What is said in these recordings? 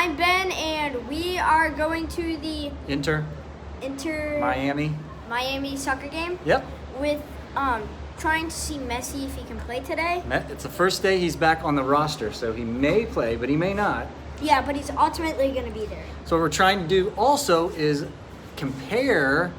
I'm Ben, and we are going to the Inter Miami soccer game. Yep. With trying to see Messi if he can play today. It's the first day he's back on the roster, so he may play, but he may not. Yeah, but he's ultimately going to be there. So what we're trying to do also is compare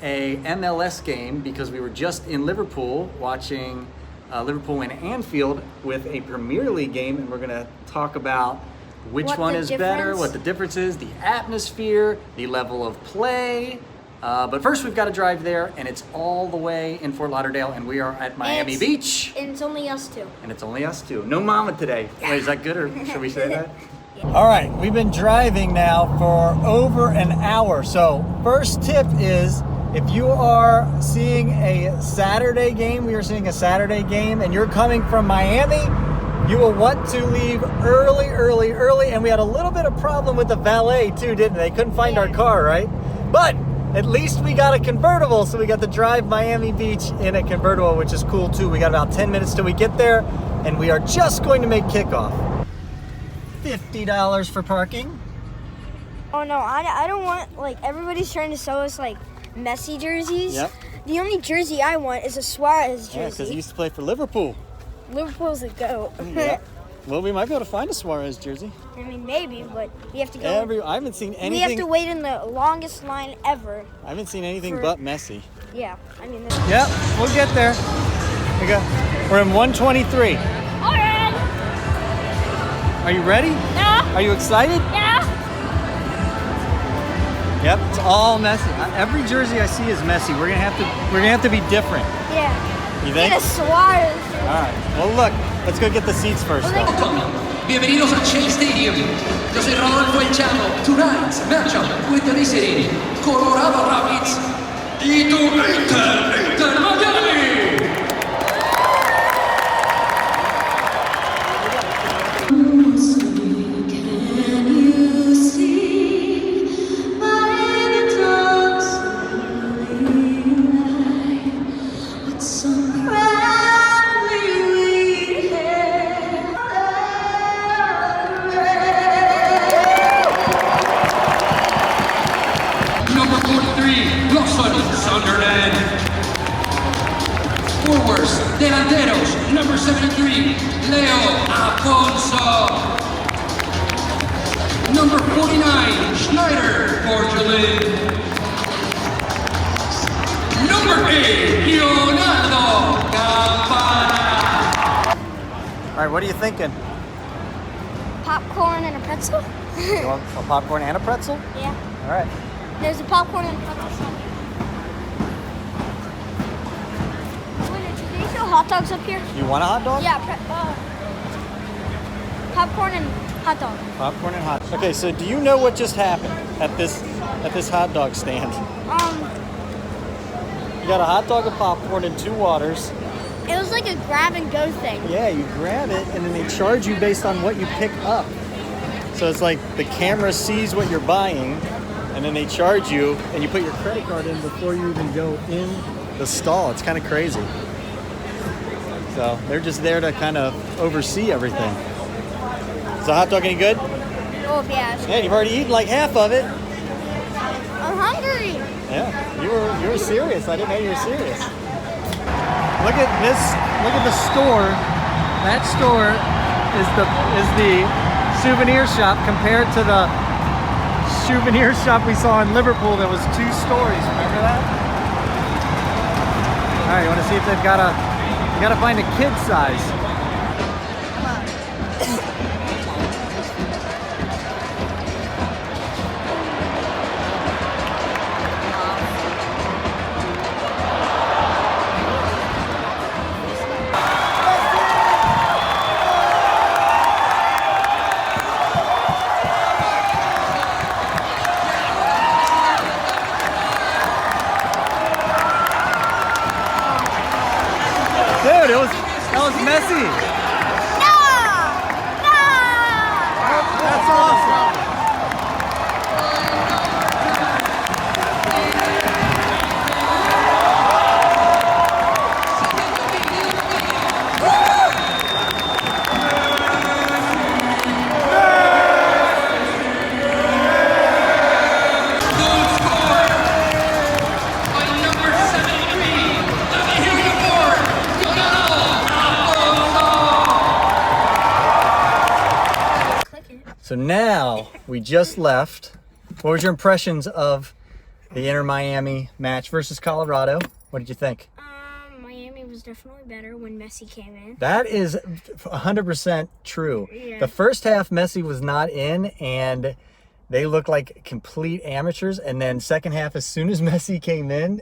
a MLS game, because we were just in Liverpool watching Liverpool win Anfield with a Premier League game, and we're going to talk about which one is better, what the difference is, the atmosphere, the level of play. But first we've got to drive there, and it's all the way in Fort Lauderdale, and we are at Miami Beach. And it's only us two. And it's only us two. No mama today. Wait, is that good, or should we say that? Yeah. All right, we've been driving now for over an hour. So first tip is, if you are seeing a Saturday game, we are seeing a Saturday game, and you're coming from Miami, you will want to leave early, and we had a little bit of problem with the valet too, didn't they? They couldn't find our car, right? But at least we got a convertible, so we got to drive Miami Beach in a convertible, which is cool too. We got about 10 minutes till we get there, and we are just going to make kickoff. $50 for parking. Oh no, I don't want, like, everybody's trying to sell us like Messi jerseys. Yep. The only jersey I want is a Suarez jersey. Yeah, because he used to play for Liverpool. Liverpool's a goat. Yeah. Well, we might be able to find a Suarez jersey. I mean, maybe, but we have to go. I haven't seen anything. We have to wait in the longest line ever. I haven't seen anything but Messi. Yeah, I mean. Yep, we'll get there. We're in 123. All right. Are you ready? Yeah. Are you excited? Yeah. Yep, it's all Messi. Every jersey I see is Messi. We're gonna have to be different. Yeah. You think? Get a Suarez jersey. All right. Well, look. Let's go get the seats first. Bienvenidos a Shea Stadium. Yo soy Rodolfo El Chamo. Tonight's matchup with the visiting Colorado Rapids y tu Inter Miami. Forwards, delanteros, number 73, Leo Afonso. Number 49, Schneider Porcelain. Number 8, Leonardo Campana. All right, what are you thinking? Popcorn and a pretzel? You want a popcorn and a pretzel? Yeah. All right. There's a popcorn and a pretzel. Wait, do they sell hot dogs up here? You want a hot dog? Yeah, popcorn and hot dog. Popcorn and hot. Okay, so do you know what just happened at this hot dog stand? You got a hot dog and popcorn and 2 waters. It was like a grab and go thing. Yeah, you grab it and then they charge you based on what you pick up. So it's like the camera sees what you're buying, and then they charge you, and you put your credit card in before you even go in the stall. It's kind of crazy. So they're just there to kind of oversee everything. Is the hot dog any good? Oh, yeah. Yeah, you've already eaten like half of it. I'm hungry. Yeah, you were serious. I didn't know you were serious. Look at this. Look at the store. That store is the souvenir shop compared to the souvenir shop we saw in Liverpool that was 2 stories. Remember that? All right, you want to see if they've got you got to find a kid size. Dude, that was Messi. No! That's awesome. So now we just left. What was your impressions of the Inter Miami match versus Colorado? What did you think? Miami was definitely better when Messi came in. That is 100% true. Yeah. The first half, Messi was not in, and they looked like complete amateurs. And then second half, as soon as Messi came in,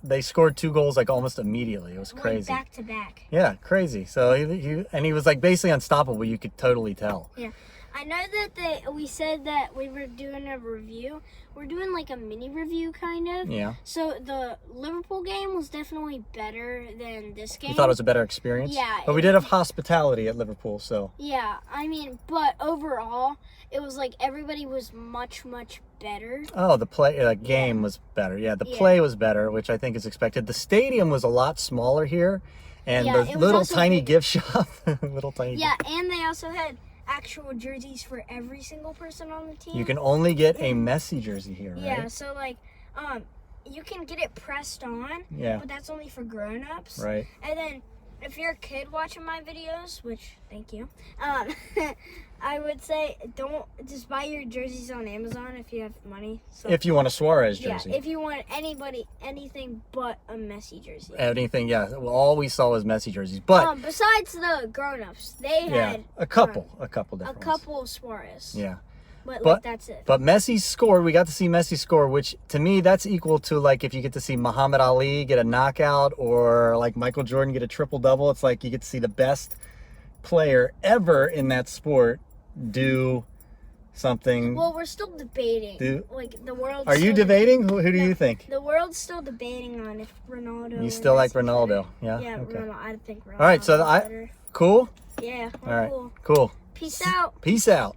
they scored 2 goals like almost immediately. It was crazy. Back to back. Yeah, crazy. So he was like basically unstoppable. You could totally tell. Yeah. I know that we said that we were doing a review. We're doing like a mini review kind of. Yeah. So the Liverpool game was definitely better than this game. You thought it was a better experience? Yeah. But we did have hospitality at Liverpool, so. Yeah, I mean, but overall, it was like everybody was much, much better. Oh, the game was better. Yeah, the Yeah. play was better, which I think is expected. The stadium was a lot smaller here, and Yeah, it the was little also tiny big. gift shop, little tiny. Yeah, and they also had actual jerseys for every single person on the team. You can only get a Messi jersey here, right? Yeah, so like, you can get it pressed on. Yeah. But that's only for grown-ups. Right. And then, if you're a kid watching my videos, which thank you, I would say don't just buy your jerseys on Amazon if you have money. So, If you want a Suarez yeah, jersey. if you want anything but a Messi jersey. Anything, yeah. Well, all we saw was Messi jerseys, but Besides the grown-ups, they yeah, had a couple a different ones. couple Suarez. Yeah. But But- like that's it. But Messi scored. We got to see Messi score, which to me that's equal to like if you get to see Muhammad Ali get a knockout or like Michael Jordan get a triple double. It's like you get to see the best player ever in that sport do something. Well, we're still debating. Like the world. Are you debating? Who do you think? The world's still debating on if Ronaldo. You or still like Messi's Ronaldo? better. Yeah. Yeah, Okay. I think Ronaldo. All right. So better. cool. Yeah. All right. Cool. Cool. Peace out. Peace out.